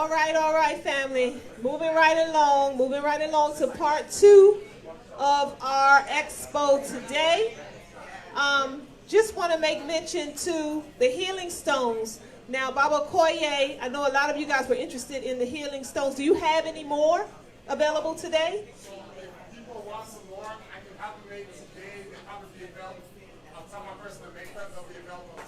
All right, family. Moving right along to part two of our expo today. Just want to make mention to the healing stones. Now, Baba Koye, I know a lot of you guys were interested in the healing stones. Do you have any more available today? People want some more. I can probably make today. They'll probably be available. I'll tell my person to make them. They'll be available in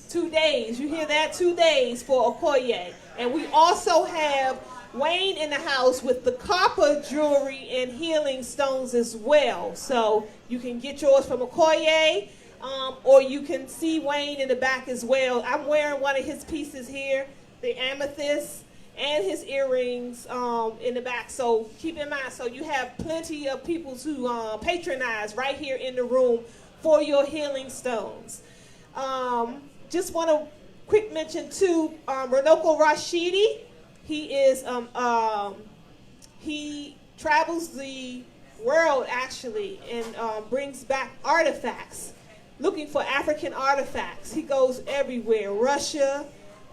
2 days. 2 days. You hear that? 2 days for Okoye. And we also have Wayne in the house with the copper jewelry and healing stones as well. So you can get yours from Okoye, or you can see Wayne in the back as well. I'm wearing one of his pieces here, the amethyst, and his earrings in the back. So keep in mind, so you have plenty of people to patronize right here in the room for your healing stones. Just want to quick mention too, Renoko Rashidi. He travels the world actually and brings back artifacts, looking for African artifacts. He goes everywhere, Russia,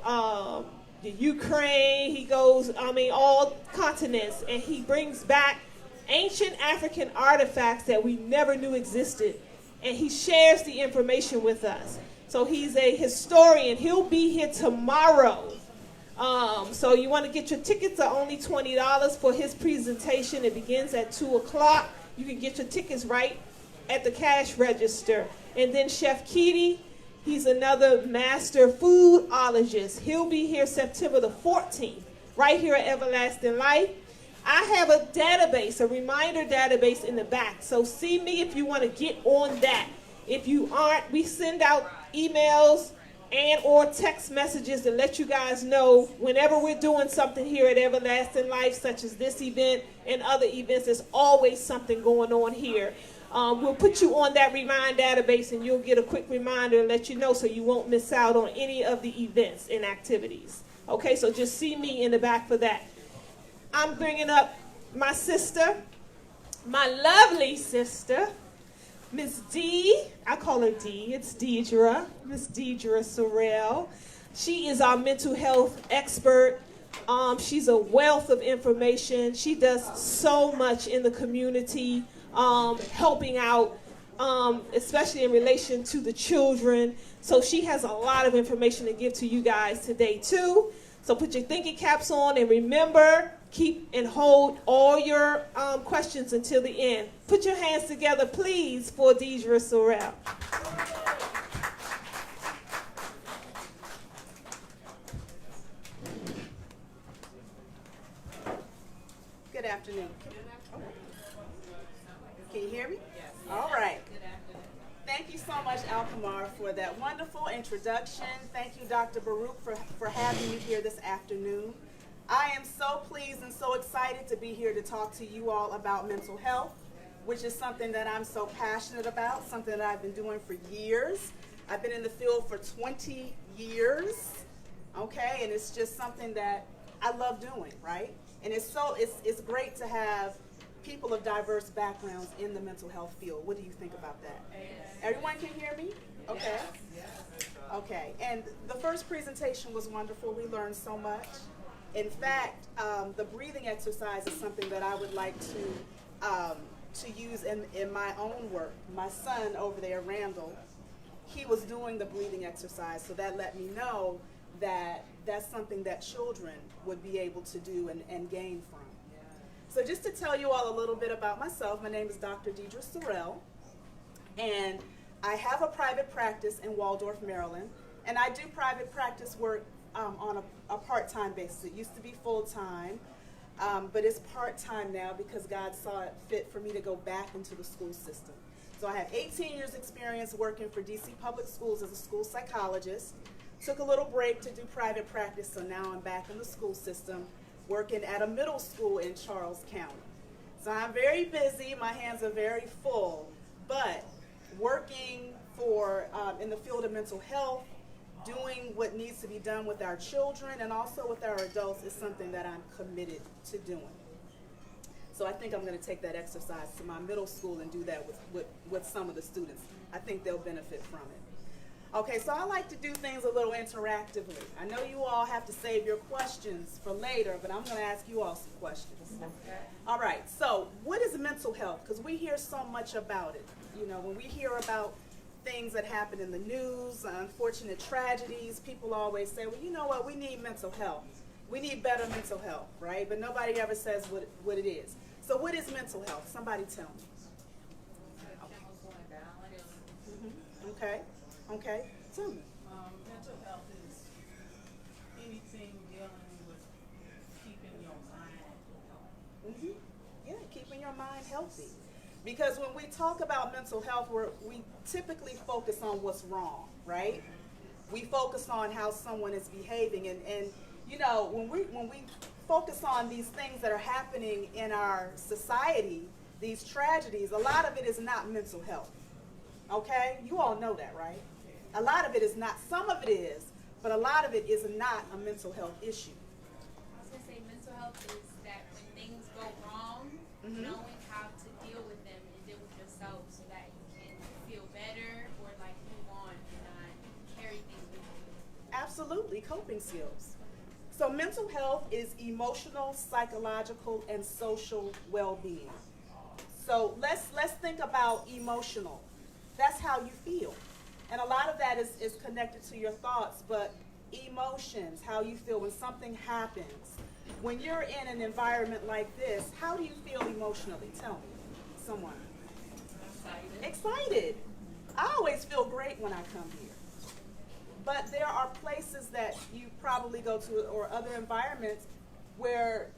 the Ukraine. He goes, all continents, and he brings back ancient African artifacts that we never knew existed, and he shares the information with us. So he's a historian. He'll be here tomorrow. So you want to get your tickets are only $20 for his presentation. It begins at 2 o'clock. You can get your tickets right at the cash register. And then Chef Keedy, he's another master foodologist. He'll be here September the 14th, right here at Everlasting Life. I have a database, a reminder database in the back. So see me if you want to get on that. If you aren't, we send out emails and or text messages to let you guys know whenever we're doing something here at Everlasting Life, such as this event and other events. There's always something going on here. We'll put you on that Remind database, and you'll get a quick reminder and let you know so you won't miss out on any of the events and activities. Okay, so just see me in the back for that. I'm bringing up my sister, my lovely sister, Miss Dee. I call her Dee. It's Deidre. Miss Dee Sorrell. She is our mental health expert. She's a wealth of information. She does so much in the community, helping out, especially in relation to the children. So she has a lot of information to give to you guys today, too. So put your thinking caps on, and remember, keep and hold all your questions until the end. Put your hands together, please, for Deidre Sorrell. Good afternoon. Can you hear me? Yes. All right. Thank you so much, Alkamar, for that wonderful introduction. Thank you, Dr. Baruch, for having me here this afternoon. I am so pleased and so excited to be here to talk to you all about mental health, which is something that I'm so passionate about, something that I've been doing for years. I've been in the field for 20 years, okay? And it's just something that I love doing, right? And it's great to have people of diverse backgrounds in the mental health field. What do you think about that? Everyone can hear me? Okay. Okay. And the first presentation was wonderful. We learned so much. In fact, the breathing exercise is something that I would like to use in my own work. My son over there, Randall, he was doing the breathing exercise, so that let me know that that's something that children would be able to do and gain from. So just to tell you all a little bit about myself, my name is Dr. Dee Sorrell, and I have a private practice in Waldorf, Maryland, and I do private practice work on a part-time basis. It used to be full-time, but it's part-time now because God saw it fit for me to go back into the school system. So I have 18 years experience working for DC Public Schools as a school psychologist. Took a little break to do private practice, so now I'm back in the school system working at a middle school in Charles County. So I'm very busy, my hands are very full, but working in the field of mental health, doing what needs to be done with our children and also with our adults is something that I'm committed to doing. So I think I'm going to take that exercise to my middle school and do that with some of the students. I think they'll benefit from it. Okay, so I like to do things a little interactively. I know you all have to save your questions for later, but I'm going to ask you all some questions. All right, so what is mental health? Because we hear so much about it. You know, when we hear about things that happen in the news, unfortunate tragedies, people always say, well, you know what, we need mental health. We need better mental health, right? But nobody ever says what it is. So what is mental health? Somebody tell me. Okay. Okay. Tell me. Mental health is anything dealing with keeping your mind healthy. Yeah, keeping your mind healthy. Because when we talk about mental health, we typically focus on what's wrong, right? We focus on how someone is behaving, and you know, when we focus on these things that are happening in our society, these tragedies, a lot of it is not mental health. Okay? You all know that, right? A lot of it is not. Some of it is, but a lot of it is not a mental health issue. I was going to say mental health is that when things go wrong, knowing how to deal with them and deal with yourself so that you can feel better or like move on and not carry things with you. Absolutely, coping skills. So mental health is emotional, psychological, and social well-being. So let's think about emotional. That's how you feel. And a lot of that is connected to your thoughts, but emotions, how you feel when something happens. When you're in an environment like this, how do you feel emotionally? Tell me, someone. Excited. I always feel great when I come here. But there are places that you probably go to or other environments where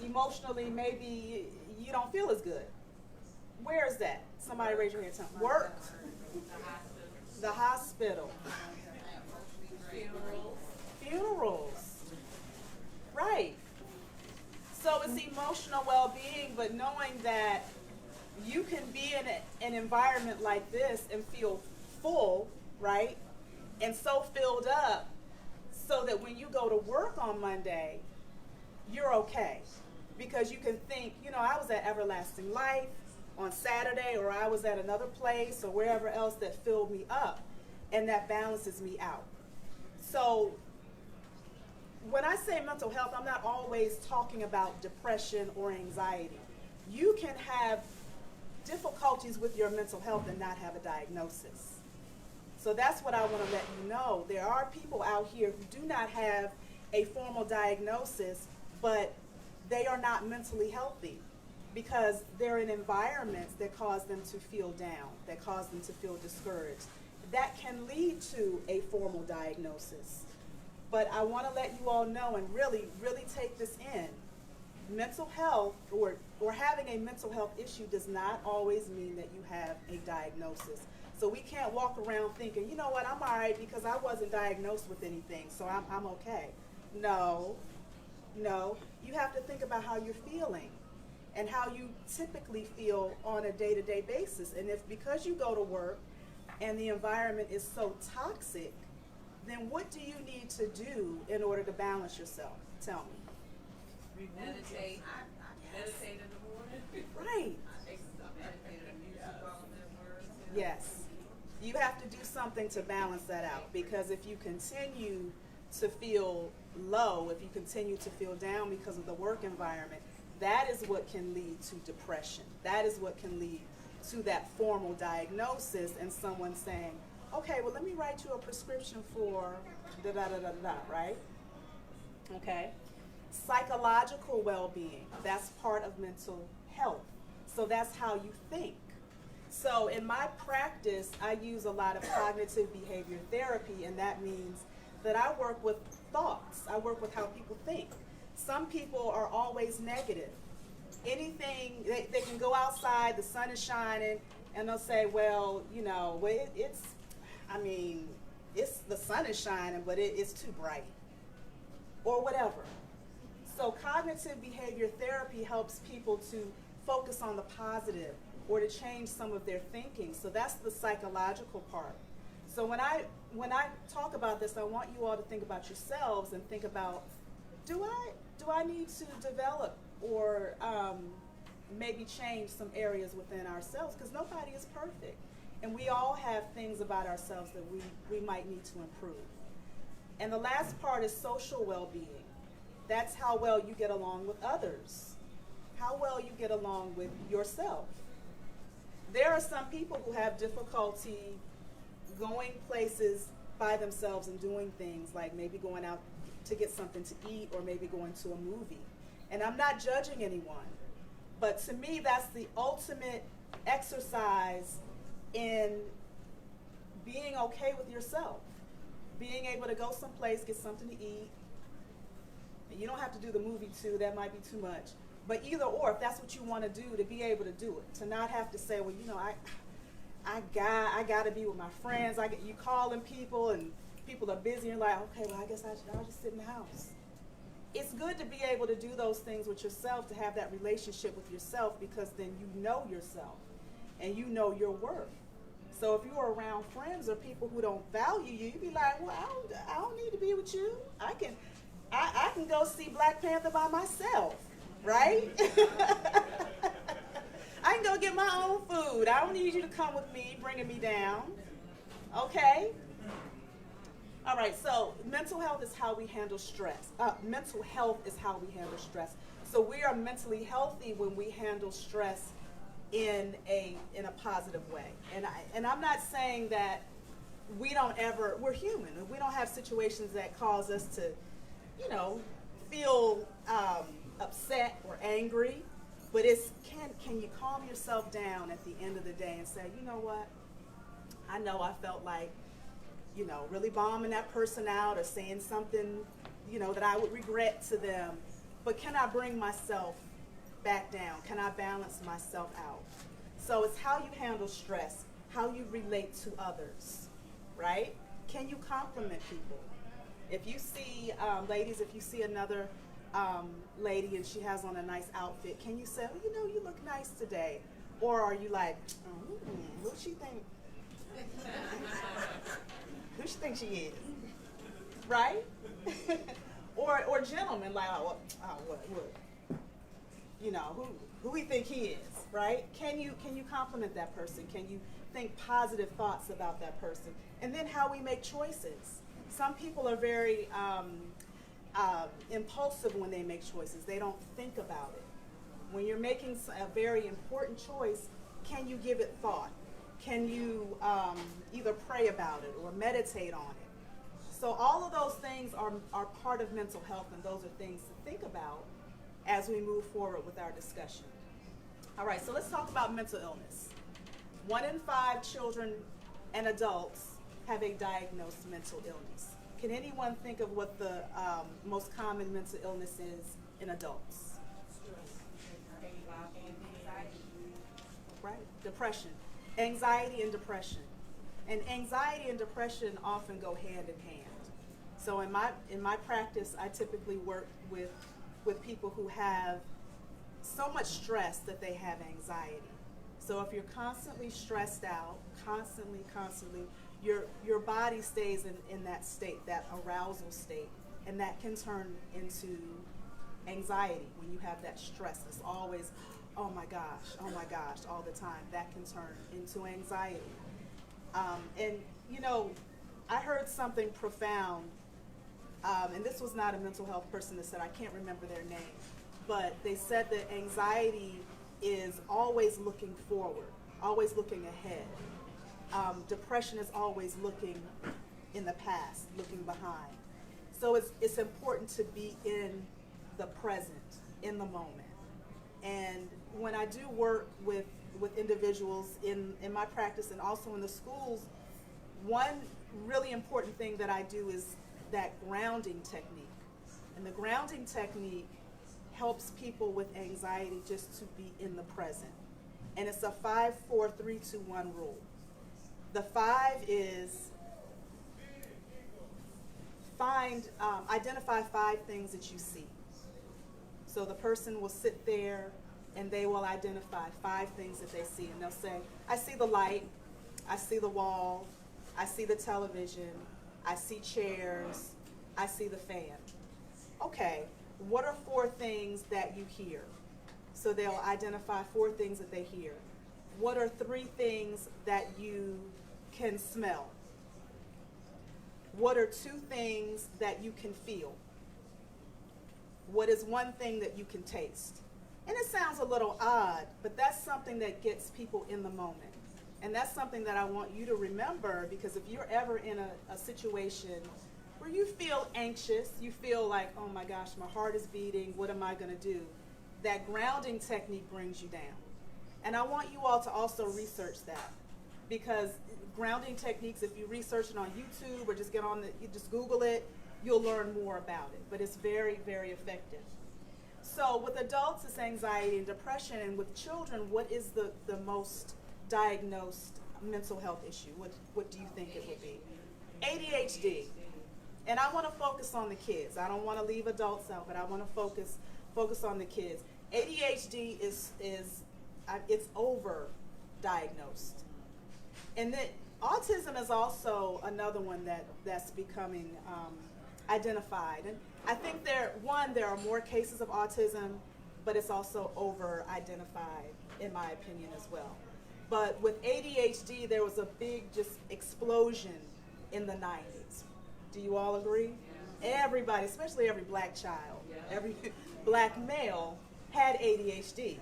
emotionally maybe you don't feel as good. Where is that? Somebody raise your hand. Tell me. Work. The hospital. Funerals. Right. So it's emotional well-being, but knowing that you can be in an environment like this and feel full, right? And so filled up so that when you go to work on Monday, you're okay. Because you can think, you know, I was at Everlasting Life on Saturday, or I was at another place or wherever else that filled me up, and that balances me out. So when I say mental health, I'm not always talking about depression or anxiety. You can have difficulties with your mental health and not have a diagnosis. So that's what I want to let you know. There are people out here who do not have a formal diagnosis, but they are not mentally healthy because they're in environments that cause them to feel down, that cause them to feel discouraged. That can lead to a formal diagnosis. But I want to let you all know and really, really take this in. Mental health or having a mental health issue does not always mean that you have a diagnosis. So we can't walk around thinking, you know what, I'm all right because I wasn't diagnosed with anything, so I'm okay. No. You have to think about how you're feeling and how you typically feel on a day-to-day basis. And if because you go to work and the environment is so toxic, then what do you need to do in order to balance yourself? Tell me. Meditate. Meditate in the morning. Right. Yes. You have to do something to balance that out, because if you continue to feel low, if you continue to feel down because of the work environment, that is what can lead to depression. That is what can lead to that formal diagnosis and someone saying, okay, well, let me write you a prescription for da-da-da-da-da, right? Okay. Psychological well-being, that's part of mental health. So that's how you think. So in my practice, I use a lot of cognitive behavior therapy, and that means that I work with thoughts. I work with how people think. Some people are always negative. Anything, they can go outside, the sun is shining, and they'll say, well, you know, the sun is shining, but it's too bright, or whatever. So cognitive behavior therapy helps people to focus on the positive or to change some of their thinking. So that's the psychological part. So when I talk about this, I want you all to think about yourselves and think about, do I need to develop or maybe change some areas within ourselves? Because nobody is perfect. And we all have things about ourselves that we might need to improve. And the last part is social well-being. That's how well you get along with others, how well you get along with yourself. There are some people who have difficulty going places by themselves and doing things like maybe going out to get something to eat or maybe going to a movie. And I'm not judging anyone, but to me that's the ultimate exercise in being okay with yourself. Being able to go someplace, get something to eat. You don't have to do the movie too, that might be too much. But either or, if that's what you want to do, to be able to do it. To not have to say, well, you know, I got to be with my friends. You calling people and people are busy and you're like, okay, well, I guess I'll just sit in the house. It's good to be able to do those things with yourself, to have that relationship with yourself, because then you know yourself and you know your worth. So if you're around friends or people who don't value you, you'd be like, well, I don't need to be with you. I can go see Black Panther by myself, right? I can go get my own food. I don't need you to come with me, bringing me down. Okay? All right, so mental health is how we handle stress. Mental health is how we handle stress. So we are mentally healthy when we handle stress in a positive way. And I'm not saying that we're human. We don't have situations that cause us to, you know, feel upset or angry. But can you calm yourself down at the end of the day and say, you know what, I know I felt like, you know, really bombing that person out or saying something, you know, that I would regret to them, but can I bring myself back down? Can I balance myself out? So it's how you handle stress, how you relate to others, right? Can you compliment people? If you see, ladies, if you see another lady and she has on a nice outfit, can you say, well, you know, you look nice today? Or are you like, who she think? Who she think she is? Right? or gentlemen, like, what? You know, who we think he is, right? Can you compliment that person? Can you think positive thoughts about that person? And then how we make choices. Some people are very impulsive when they make choices. They don't think about it. When you're making a very important choice, can you give it thought? Can you either pray about it or meditate on it? So all of those things are part of mental health, and those are things to think about as we move forward with our discussion. All right, so let's talk about mental illness. 1 in 5 children and adults have a diagnosed mental illness. Can anyone think of what the most common mental illness is in adults? Right, depression. Anxiety and depression. And anxiety and depression often go hand in hand. So in my practice, I typically work with people who have so much stress that they have anxiety. So if you're constantly stressed out, constantly, your body stays in that state, that arousal state, and that can turn into anxiety when you have that stress. It's always, oh my gosh, all the time. That can turn into anxiety. And you know, I heard something profound, and this was not a mental health person that said, I can't remember their name, but they said that anxiety is always looking forward, always looking ahead. Depression is always looking in the past, looking behind. So it's important to be in the present, in the moment. And when I do work with individuals in my practice and also in the schools, one really important thing that I do is that grounding technique. And the grounding technique helps people with anxiety just to be in the present. And it's a 5, 4, 3, 2, 1 rule. The 5 is identify 5 things that you see. So the person will sit there and they will identify 5 things that they see. And they'll say, I see the light, I see the wall, I see the television, I see chairs, I see the fan. Okay, what are 4 things that you hear? So they'll identify 4 things that they hear. what are 3 things that you can smell? What are 2 things that you can feel? What is 1 thing that you can taste? And it sounds a little odd, but that's something that gets people in the moment. And that's something that I want you to remember, because if you're ever in a situation where you feel anxious, you feel like, oh my gosh, my heart is beating, what am I going to do? That grounding technique brings you down. And I want you all to also research that, because grounding techniques, if you research it on YouTube or just you just Google it, you'll learn more about it. But it's very, very effective. So with adults, it's anxiety and depression. And with children, what is the most diagnosed mental health issue? What do you think it would be? ADHD. And I want to focus on the kids. I don't want to leave adults out, but I want to focus on the kids. ADHD is it's over-diagnosed. And then autism is also another one that's becoming identified. And I think there are more cases of autism, but it's also over-identified, in my opinion, as well. But with ADHD, there was a big just explosion in the 90s. Do you all agree? Everybody, especially every black child, every black male had ADHD.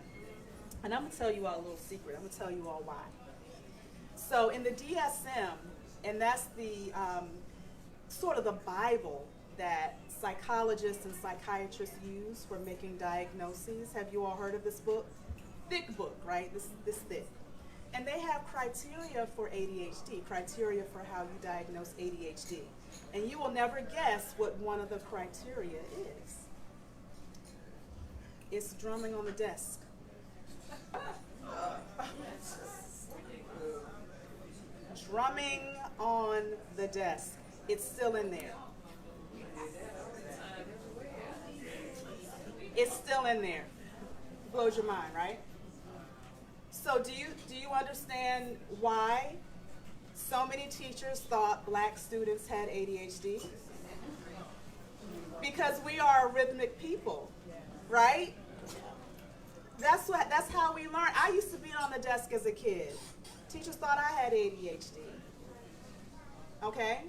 And I'm going to tell you all a little secret. I'm going to tell you all why. So in the DSM, and that's the sort of the Bible that psychologists and psychiatrists use for making diagnoses. Have you all heard of this book? Thick book, right? This thick. And they have criteria for ADHD, criteria for how you diagnose ADHD. And you will never guess what one of the criteria is. It's drumming on the desk. Drumming on the desk. It's still in there. It's still in there. Blows your mind, right? So do you understand why so many teachers thought black students had ADHD? Because we are a rhythmic people, right? That's how we learn. I used to be on the desk as a kid. Teachers thought I had ADHD. Okay?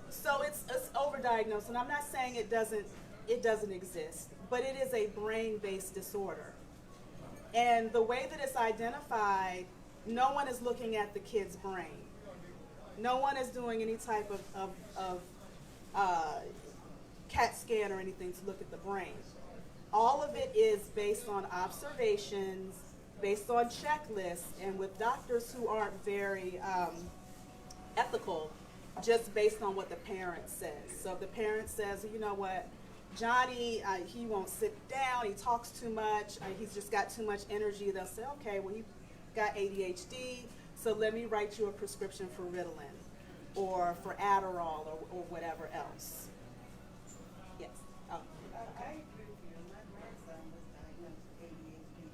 So it's overdiagnosed, and I'm not saying it doesn't exist, but it is a brain-based disorder. And the way that it's identified, no one is looking at the kid's brain. No one is doing any type of CAT scan or anything to look at the brain. All of it is based on observations, based on checklists, and with doctors who aren't very ethical, just based on what the parent says. So if the parent says, you know what, Johnny, he won't sit down, he talks too much, he's just got too much energy, they'll say, okay, well, he got ADHD, so let me write you a prescription for Ritalin or for Adderall or whatever else. Yes. Oh. I agree with you. My grandson was diagnosed with ADHD.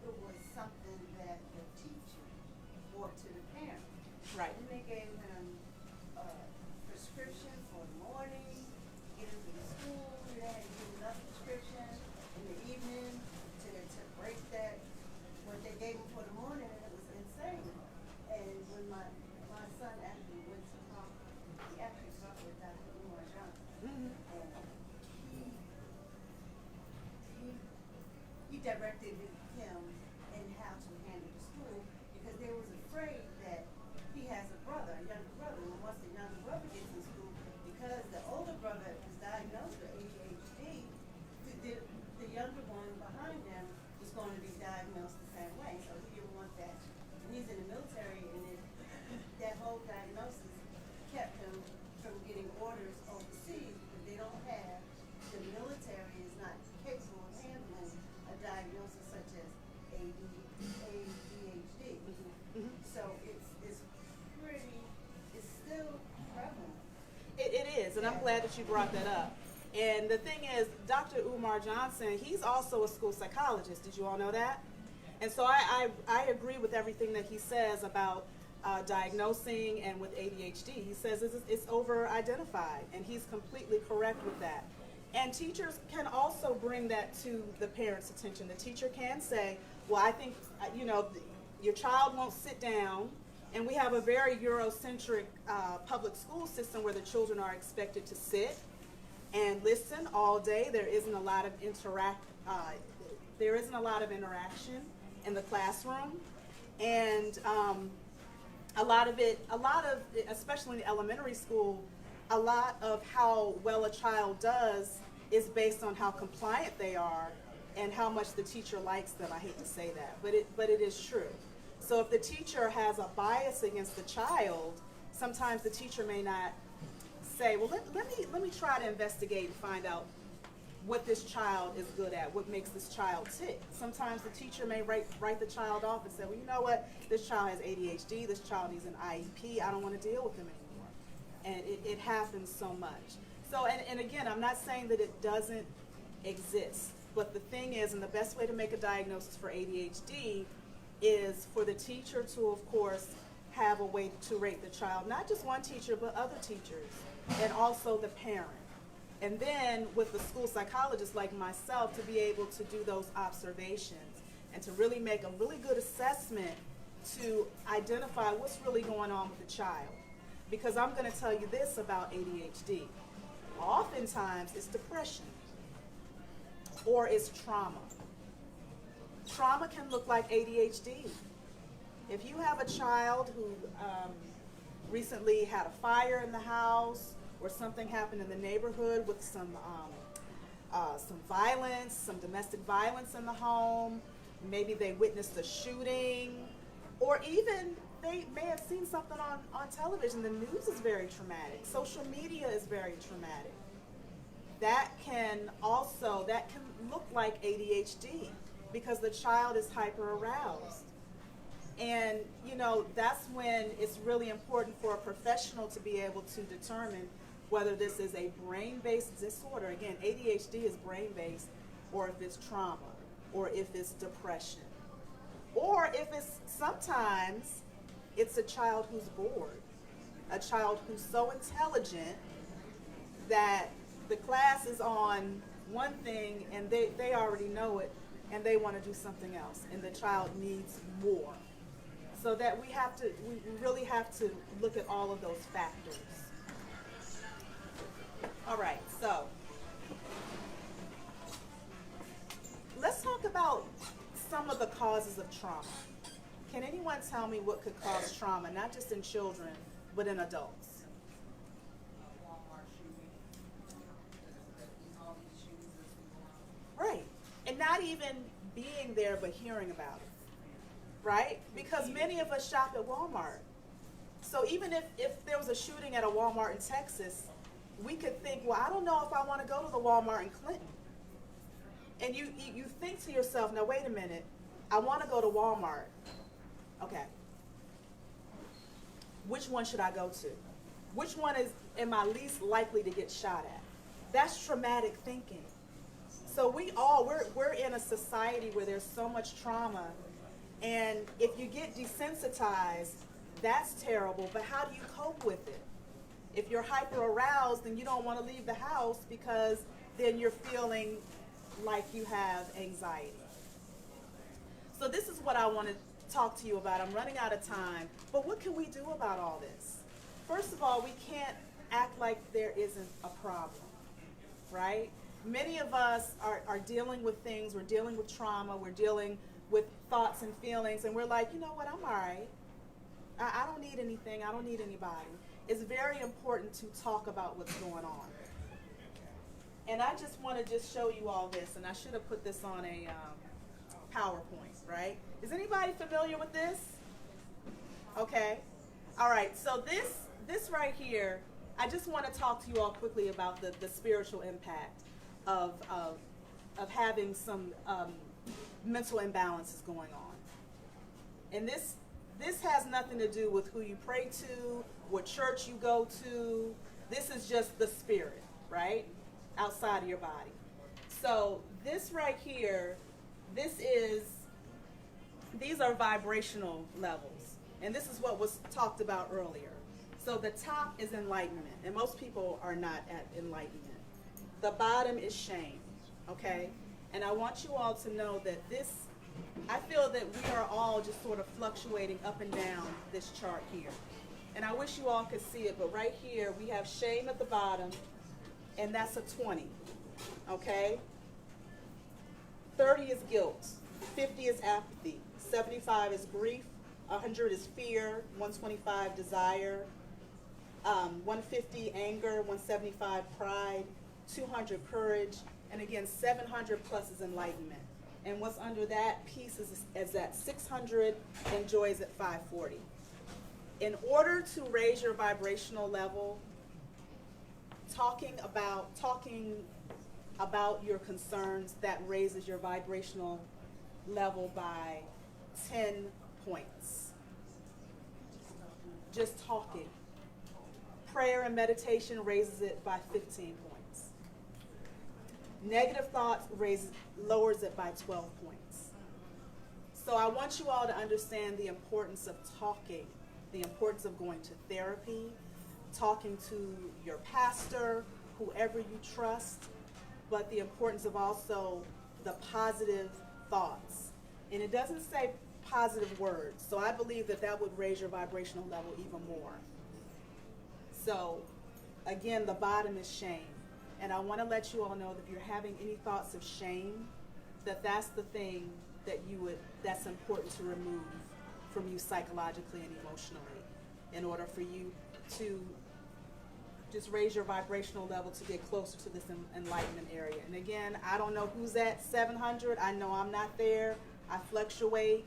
It was something that the teacher brought to the parent. Right. And they gave him a prescription for the morning, get him to the school. They had to give him another prescription in the evening to break that, what they gave him for the morning, and it was insane. And when my son actually went to talk, he actually talked with Dr. Umar Johnson. Mm-hmm. And he directed him in how to handle the school, because they was afraid that he has a younger brother, and once the younger brother gets in school, because the older brother is diagnosed with ADHD, the younger one behind them is going to be diagnosed the same way. So he didn't want that. And he's in the military, and that whole diagnosis kept him from getting orders overseas, because they don't have, the military is not capable of handling a diagnosis such as ADHD. Mm-hmm. So it's still prevalent. It is, and I'm glad that you brought that up. And the thing is, Dr. Umar Johnson, he's also a school psychologist. Did you all know that? And so I agree with everything that he says about diagnosing and with ADHD. He says it's over-identified, and he's completely correct with that. And teachers can also bring that to the parents' attention. The teacher can say, well, I think, your child won't sit down. And we have a very Eurocentric public school system where the children are expected to sit and listen all day. There isn't a lot of interaction in the classroom, and a lot of it, especially in elementary school, a lot of how well a child does is based on how compliant they are and how much the teacher likes them. I hate to say that, but it is true. So if the teacher has a bias against the child, sometimes the teacher may not say, well, let me try to investigate and find out what this child is good at, what makes this child tick. Sometimes the teacher may write the child off and say, well, you know what, this child has ADHD, this child needs an IEP, I don't want to deal with him anymore. And it happens so much. So, and again, I'm not saying that it doesn't exist, but the thing is, and the best way to make a diagnosis for ADHD is for the teacher to, of course, have a way to rate the child, not just one teacher, but other teachers, and also the parent. And then with the school psychologist like myself to be able to do those observations and to really make a really good assessment to identify what's really going on with the child. Because I'm going to tell you this about ADHD. Oftentimes it's depression or it's trauma. Trauma can look like ADHD. If you have a child who recently had a fire in the house, or something happened in the neighborhood with some violence, some domestic violence in the home, maybe they witnessed a shooting, or even they may have seen something on television. The news is very traumatic. Social media is very traumatic. That can look like ADHD because the child is hyper aroused. And, that's when it's really important for a professional to be able to determine whether this is a brain-based disorder. Again, ADHD is brain-based, or if it's trauma, or if it's depression. Or if sometimes it's a child who's bored, a child who's so intelligent that the class is on one thing and they already know it and they want to do something else, and the child needs more. So that we really have to look at all of those factors. All right, so let's talk about some of the causes of trauma. Can anyone tell me what could cause trauma, not just in children, but in adults? Right, and not even being there, but hearing about it. Right? Because many of us shop at Walmart. So even if there was a shooting at a Walmart in Texas, we could think, well, I don't know if I want to go to the Walmart in Clinton. And you think to yourself, now wait a minute, I want to go to Walmart. Okay. Which one should I go to? Which one am I least likely to get shot at? That's traumatic thinking. So we're in a society where there's so much trauma. And if you get desensitized, that's terrible, but how do you cope with it? If you're hyper aroused, then you don't want to leave the house because then you're feeling like you have anxiety. So this is what I want to talk to you about. I'm running out of time, but what can we do about all this? First of all, we can't act like there isn't a problem, right? Many of us are dealing with things, we're dealing with trauma, we're dealing with thoughts and feelings, and we're like, you know what, I'm all right. I don't need anything, I don't need anybody. It's very important to talk about what's going on. And I just want to show you all this, and I should have put this on a PowerPoint, right? Is anybody familiar with this? Okay. All right, so this right here, I just want to talk to you all quickly about the spiritual impact of having some mental imbalances going on. And this has nothing to do with who you pray to, what church you go to. This is just the spirit, right? Outside of your body. So this right here, these are vibrational levels. And this is what was talked about earlier. So the top is enlightenment, and most people are not at enlightenment. The bottom is shame, okay? And I want you all to know that I feel that we are all just sort of fluctuating up and down this chart here. And I wish you all could see it, but right here we have shame at the bottom, and that's a 20, okay? 30 is guilt, 50 is apathy, 75 is grief, 100 is fear, 125 desire, 150 anger, 175 pride, 200 courage, and again 700 plus is enlightenment. And what's under that piece is at 600 and joy is at 540. In order to raise your vibrational level, talking about your concerns, that raises your vibrational level by 10 points. Just talking. Prayer and meditation raises it by 15 points. Negative thoughts lowers it by 12 points. So I want you all to understand the importance of talking, the importance of going to therapy, talking to your pastor, whoever you trust, but the importance of also the positive thoughts. And it doesn't say positive words, so I believe that that would raise your vibrational level even more. So again, the bottom is shame. And I want to let you all know that if you're having any thoughts of shame, that's the thing that's important to remove from you psychologically and emotionally in order for you to just raise your vibrational level to get closer to this enlightenment area. And again, I don't know who's at 700. I know I'm not there. I fluctuate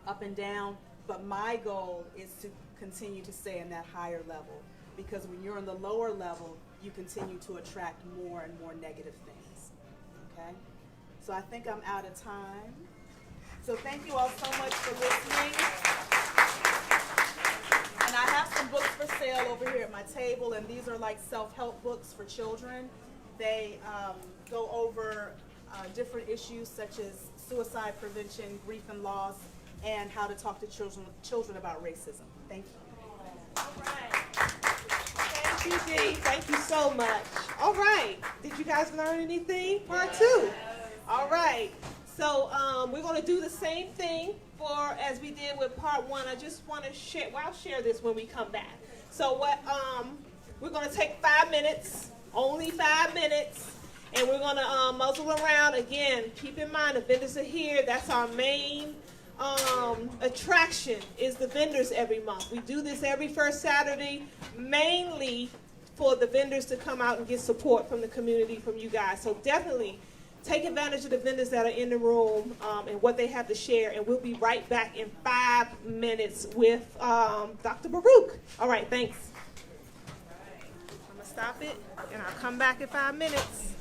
up and down, but my goal is to continue to stay in that higher level, because when you're in the lower level, you continue to attract more and more negative things. Okay? So I think I'm out of time. So thank you all so much for listening. And I have some books for sale over here at my table, and these are like self-help books for children. They go over different issues such as suicide prevention, grief and loss, and how to talk to children about racism. Thank you. All right. Thank you, Dee. Thank you so much. All right. Did you guys learn anything? Part 2. All right. So we're going to do the same thing as we did with part 1. I just want to share. Well, I'll share this when we come back. So we're going to take 5 minutes, only 5 minutes, and we're going to muzzle around. Again, keep in mind the vendors are here. That's our main attraction, is the vendors every month. We do this every first Saturday, mainly for the vendors to come out and get support from the community, from you guys. So definitely take advantage of the vendors that are in the room and what they have to share. And we'll be right back in 5 minutes with Dr. Baruch. All right, thanks. I'm going to stop it, and I'll come back in 5 minutes.